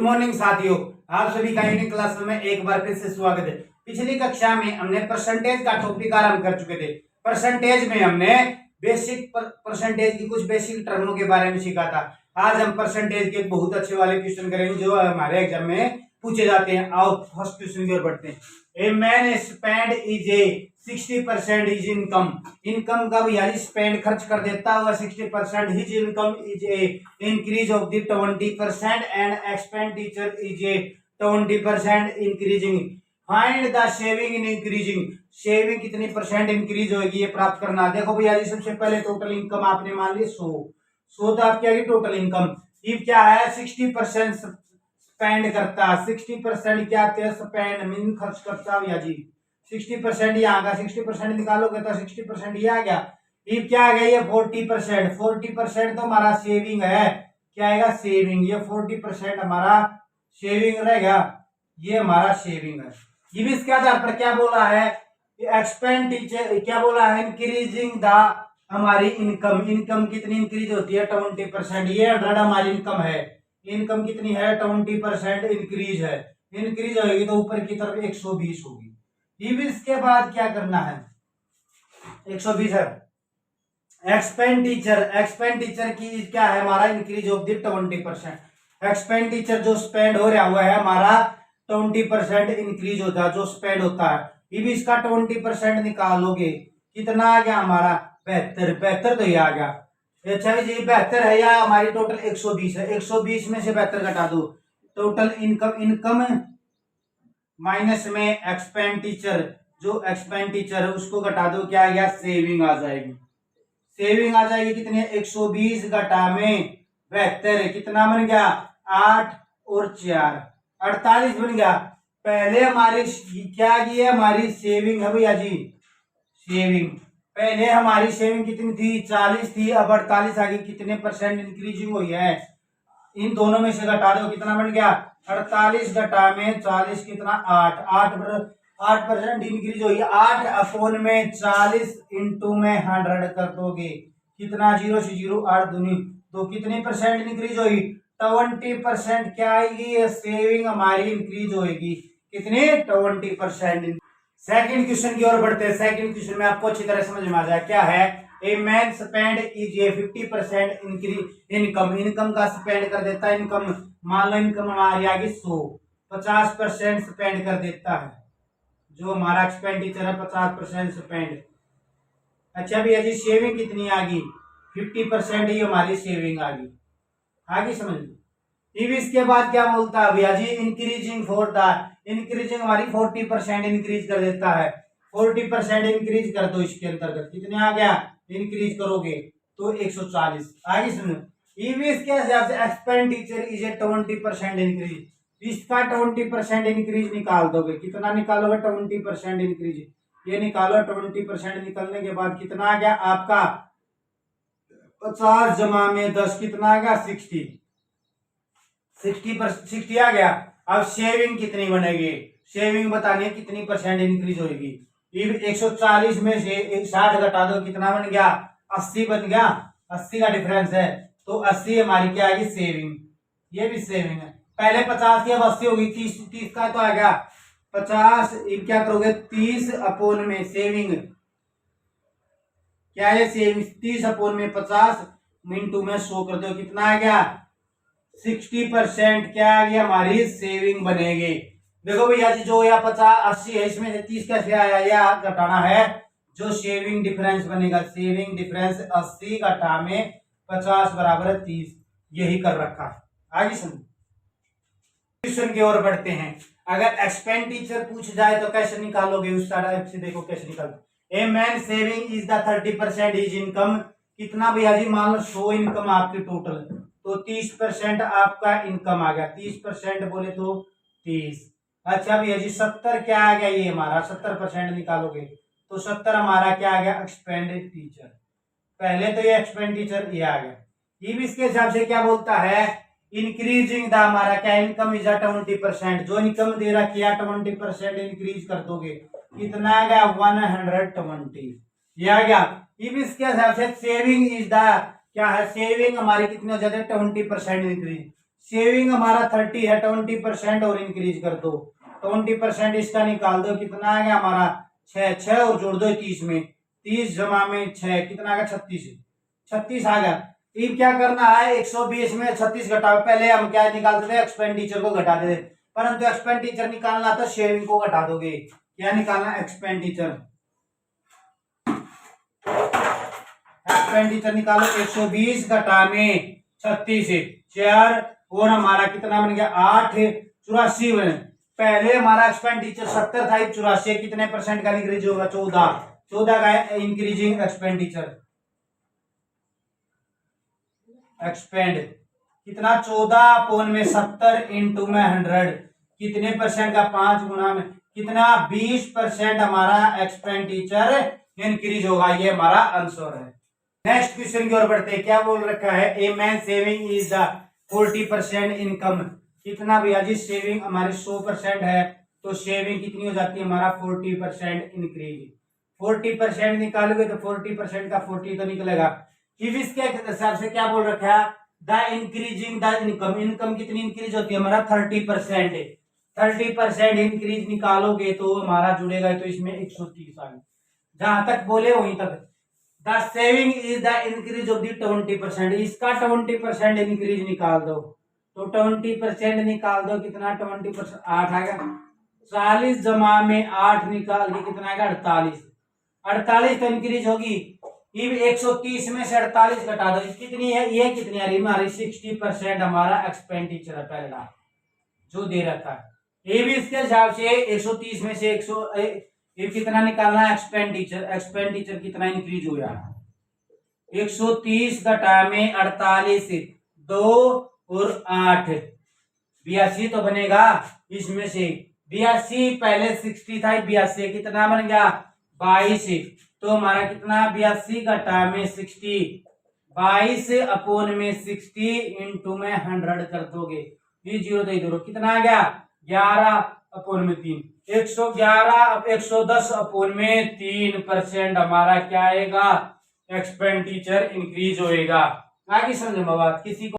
Morning साथियों, आप सभी का यूनिक क्लास में एक बार फिर से स्वागत है। पिछली कक्षा में हमने परसेंटेज का टॉपिक आरंभ कर चुके थे। परसेंटेज में हमने बेसिक परसेंटेज की कुछ बेसिक टर्मों के बारे में सीखा था। आज हम परसेंटेज के बहुत अच्छे वाले क्वेश्चन करेंगे जो हमारे एग्जाम में पूछे जाते हैं। आओ फर्स्ट क्वेश्चन की ओर बढ़ते हैं। A man spend is a 60% is income. Income का यानी स्पेंड खर्च कर देता हुआ 60%। His income is a increase of the 20% and expenditure is a 20% increasing. Find the saving in increasing. Saving कितनी परसेंट इंक्रीज होगी ये प्राप्त करना। देखो भैया जी, सबसे पहले टोटल इनकम आपने मान ली 100 तो आप क्या टोटल इनकम इफ क्या है 60% स्पेंड करता। 60% क्या स्पेंड मीन खर्च करता भैया जी। 60% ये आ गया, 60% निकालोगे तो 60% ये आ गया। इफ क्या आ गया ये 40%। 40% तो हमारा सेविंग है। क्या आएगा सेविंग। ये 40% हमारा सेविंग रहेगा। ये हमारा सेविंग है। ये भी इसके आधार पर क्या बोला है एक्सपेंडिचर क्या बोला है इंक्रीजिंग द हमारी इनकम। इनकम कितनी इंक्रीज होती है 20%। ये 100 हमारी इनकम है। इनकम कितनी है 20% इंक्रीज है। इंक्रीज होगी तो ऊपर की तरफ 120 होगी। इसके बाद क्या करना है 120 है। एक्सपेंडिचर एक्सपेंडिचर की क्या है हमारा इंक्रीज ऑफ द 20%। एक्सपेंडिचर जो स्पेंड हो रहा हुआ है हमारा 20% इंक्रीज होता है जो स्पेंड होता है। ये भी इसका 20% निकालोगे कितना आ गया हमारा 72 तो ये आ गया। अच्छा जी 72 है या हमारी टोटल 120 है। 120 में से 72 घटा दो। टोटल इनकम माइनस में एक्सपेंडिचर जो एक्सपेंडिचर है उसको घटा दो क्या आ गया सेविंग आ जाएगी। सेविंग आ जाएगी कितनी 120 घटा में 72 कितना बन गया 8 और 4 48 बन गया। पहले हमारी क्या की है हमारी सेविंग है भैया जी। सेविंग पहले हमारी सेविंग कितनी थी 40 थी। अब 48 आ गई। कितने परसेंट इंक्रीजिंग हुई है इन दोनों में से घटा दो कितना बन गया 48 घटा में 40 कितना 8% इंक्रीज हुई। 8 अपॉन में 40 इंटू में 100 कर दोगे कितना 0 से 0 8 दूनी तो कितनी परसेंट इंक्रीज होगी 20% क्या आएगी सेविंग हमारी इंक्रीज होगी कितने 20%। सेकंड क्वेश्चन की ओर बढ़ते हैं। सेकंड क्वेश्चन में आपको अच्छी तरह समझ में आ जाए क्या है a man spend is a 50% increase income. Income का स्पेंड कर देता है। इनकम मान लो इनकम हमारी आ गई 100 50% स्पेंड कर देता है जो हमारा एक्सपेंडिचर है 50% स्पेंड। अच्छा भैया जी सेविंग कितनी आ गई 50% ही हमारी सेविंग आ गई। आगे समझ लो। इसके बाद क्या बोलता है भैया जी इंक्रीजिंग फॉर द इंक्रीजिंग हमारी 40% इंक्रीज कर देता है। 40% इंक्रीज कर दो इसके अंतर्गत कितने आ गया इंक्रीज करोगे तो 140। आगे सुनो इसके हिसाब से एक्सपेंडिचर इज ए 20% इंक्रीज। इसका 20% इंक्रीज निकाल दोगे कितना निकालोगे 20% इंक्रीज। ये निकालो 20% निकलने के बाद कितना आ गया आपका 50 जमा में 10 कितना आ गया 60 आ गया। अब सेविंग कितनी बनेगी सेविंग बतानी है कितनी परसेंट इंक्रीज होगी। 140 में से 60 घटा दो कितना बन गया 80 बन गया। 80 का डिफरेंस है तो 80 हमारी क्या आएगी सेविंग। ये भी सेविंग है। पहले 50 की अब 80 होगी 30 का तो आ गया 50 क्या करोगे 30 अपॉन में सेविंग क्या है सेविंग 30 अपॉन में 50 मिनटू में 100 कर दो कितना आ गया 60% क्या आ गया हमारी सेविंग बनेगी। देखो भैया जी जो या 50 80 है इसमें से 30 कैसे आया या घटाना है जो सेविंग डिफरेंस बनेगा। सेविंग डिफरेंस 80 घटा में 50 बराबर 30 यही कर रखा है। आगे सुनो क्वेश्चन की ओर बढ़ते हैं। अगर एक्सपेंडिचर पूछ जाए तो कैसे निकालोगे उस टाइप से देखो कैसे निकालो। A man saving is the 30% is income. कितना भैया जी मान लो 100 इनकम आपकी टोटल तो 30% आपका इनकम आ गया। 30% बोले तो 30। अच्छा भैया जी 70 क्या आ गया ये हमारा 70% निकालोगे तो 70 हमारा क्या आ गया एक्सपेंडिचर। पहले तो ये एक्सपेंडिचर ये आ गया। ये भी इसके हिसाब से क्या बोलता है इंक्रीजिंग द हमारा क्या इनकम इज 20%। जो इनकम दे रखी है 20% इंक्रीज कर दोगे कितना आ गया 120 ये आ गया। ये भी इसके हिसाब से सेविंग इज द क्या है सेविंग हमारी कितनी हो जाती है 20% इंक्रीज। सेविंग हमारा 30 है, 20% और इंक्रीज कर दो। 20% इसका निकाल दो, कितना आ गया हमारा 6 और जोड़ दो 30 में, 30 जमा में 6 कितना आ गया 36, 36 आ गया। अब क्या करना है, 120 में 36 घटाओ। पहले हम क्या निकालते थे, एक्सपेंडिचर को घटा देते, परंतु एक्सपेंडिचर निकालना तो शेयरिंग को घटा दोगे। क्या निकालना, एक्सपेंडिचर, एक्सपेंडिचर निकालो। 120 घटा में 36 4 और हमारा कितना बन गया 8, 84 बने। पहले हमारा एक्सपेंडिचर 70 था, 84 कितने परसेंट का इंक्रीज होगा, 14 का इंक्रीजिंग एक्सपेंडिचर। एक्सपेंड कितना 14/70 इंटू में 100 कितने परसेंट का, 5 गुना में कितना 20% हमारा एक्सपेंडिचर इंक्रीज होगा। ये हमारा आंसर है। नेक्स्ट क्वेश्चन की ओर बढ़ते हैं। क्या बोल रखा है, a man saving is the 40% income. कितना भैया जी, सेविंग हमारी 100% है, तो सेविंग कितनी हो जाती है हमारा 40% इंक्रीज। 40% निकालोगे तो 40% का 40 तो निकलेगा। इफ इसके हिसाब से क्या बोल रखा है, the increasing the income, income कितनी इंक्रीज होती है हमारा 30%। 30% इंक्रीज निकालोगे तो हमारा जुड़ेगा, तो इसमें 130 आ गया। जहां तक बोले वहीं तक। The saving is the increase of the 20%, इसका 20% इंक्रीज निकाल दो, तो 20% निकाल दो, कितना 20%, 8 आ गया। 40 जमा में 8 निकाल दी, कितना आएगा 48, 48 तो इंक्रीज होगी। 130 में से 48 घटा दो, कितनी है, ये कितनी आ रही हमारी 60% हमारा एक्सपेंडिचर है पहला जो दे रखा है। ये भी इसके हिसाब से 130 में से 100 ये कितना निकालना है, एक्सपेंडिचर, एक्सपेंडिचर कितना इंक्रीज हुआ, 130 घटा में 48, 2 और 8 82 तो बनेगा। इसमें से 82 पहले 60 था, 82 कितना बन गया 22, तो हमारा कितना 82 घटा में 60, 22 में 60 इंटू में 100 कर दोगे, ये जीरो दे दो, कितना आ गया 11/3, 111/110/3% हमारा क्या आएगा, एक्सपेंडिचर इंक्रीज होएगा। आगे समझो बात, किसी को